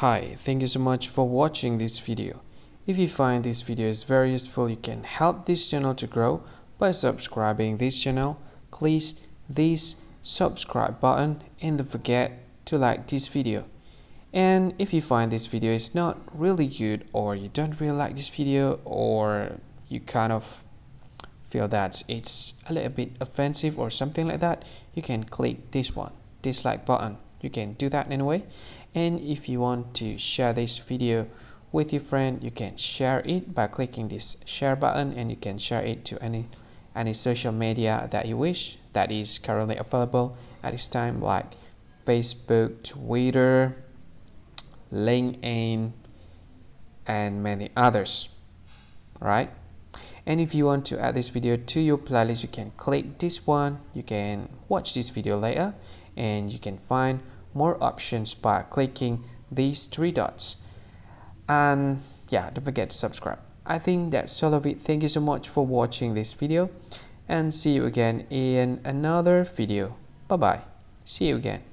Hi, thank you so much for watching this video. If you find this video is very useful, you can help this channel to grow by subscribing this channel. Please this subscribe button and don't forget to like this video. And if you find this video is not really good, or you don't really like this video, or you kind of feel that it's a little bit offensive or something like that, you can click this one, dislike button. You can do that anyway. And if you want to share this video with your friend, you can share it by clicking this share button, and you can share it to any social media that you wish that is currently available at this time, like Facebook, Twitter, LinkedIn, and many others, right? And if you want to add this video to your playlist, you can click this one. You can watch this video later, and you can find more options by clicking these three dots. And yeah, don't forget to subscribe. I think that's all of it. Thank you so much for watching this video, and see you again in another video. Bye bye. See you again.